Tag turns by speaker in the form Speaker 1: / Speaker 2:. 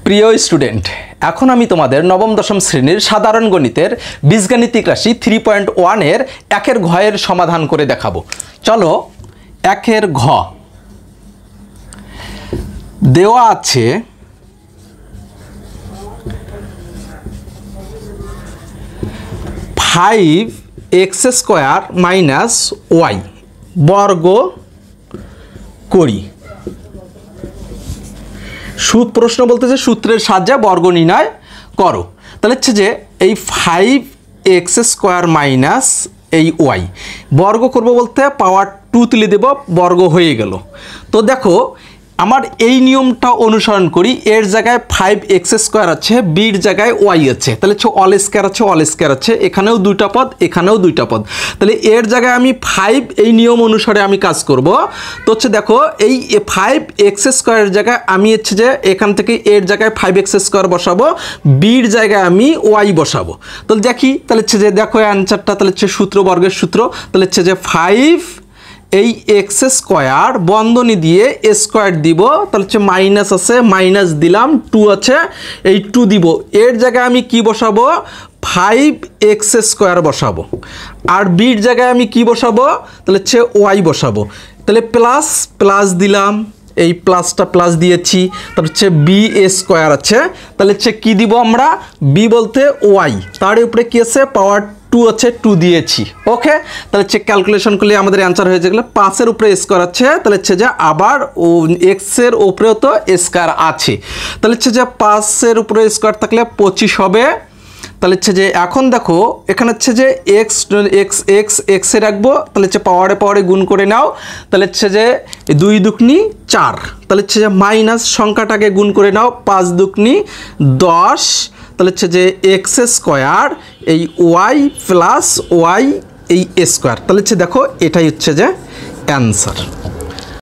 Speaker 1: প্রিয় স্টুডেন্ট, এখন আমি তোমাদের নবম দশম শ্রেণীর সাধারণ গণিতের বীজগাণিতিক রাশি 3.1 এর একের ঘ এর সমাধান করে দেখাবো। চলো, একের ঘ দেওয়া আছে 5x² - y বর্গ করি। প্রশ্ন বলতেছে সূত্রের সাহায্যে বর্গ নির্ণয় করো। তাহলে হচ্ছে যে এই 5x² - এই y বর্গ করব বলতে পাওয়ার 2 তুলে দেব, বর্গ হয়ে গেল। তো দেখো, আমার এই নিয়মটা অনুসরণ করি। এর জায়গায় 5x² আছে, বির জায়গায় y আছে, তাহলে হচ্ছে অল স্কয়ার আছে, অল স্কয়ার আছে, এখানেও দুইটা পদ, এখানেও দুইটা পদ। তাহলে এর জায়গায় আমি 5 এই নিয়ম অনুসারে আমি কাজ করব। তো হচ্ছে দেখো, এই 5x² এর জায়গায় আমি হচ্ছে যে এখান থেকে এর জায়গায় 5x² বসাবো, বির জায়গায় আমি y বসাবো। তাহলে দেখি, তাহলে হচ্ছে যে দেখো অ্যান্সারটা, তাহলে হচ্ছে সূত্র বর্গের সূত্র, তাহলে হচ্ছে যে 5 এই x² বন্ধনী দিয়ে স্কোয়ার দিব, তাহলে হচ্ছে মাইনাস আছে, মাইনাস দিলাম, 2 আছে, এই 2 দিব। এর জায়গায় আমি কি বসাবো? 5x² বসাবো। আর বির জায়গায় আমি কি বসাবো? তাহলে হচ্ছে y বসাবো। তাহলে প্লাস প্লাস দিলাম, এই প্লাসটা প্লাস দিয়েছি, তাহলে হচ্ছে b² আছে, তাহলে হচ্ছে কি দিব আমরা? b বলতে y, তার উপরে কি আছে? পাওয়ার 2 আছে, 2 দিয়েছি। ওকে, তাহলে হচ্ছে ক্যালকুলেশন করলে আমাদের অ্যান্সার হয়ে গেল 5-এর উপরে স্কোয়ার আছে, তাহলে হচ্ছে যে আবার x-এর উপরেও তো স্কোয়ার আছে, তাহলে হচ্ছে যে 5-এর উপরে স্কোয়ার থাকলে 25 হবে। তাহলে হচ্ছে যে এখন দেখো, এখানে হচ্ছে যে এক্সে রাখবো, তাহলে হচ্ছে পাওয়ারে পাওয়ারে গুণ করে নাও, তাহলে হচ্ছে যে 2 দুগুনি 4, তাহলে হচ্ছে যে মাইনাস সংখ্যাটাকে গুণ করে নাও, 5 দুগুনি 10, তাহলে হচ্ছে যে x² এই y প্লাস y এই স্কোয়ার, তাহলে হচ্ছে দেখো এটাই হচ্ছে যে অ্যান্সার।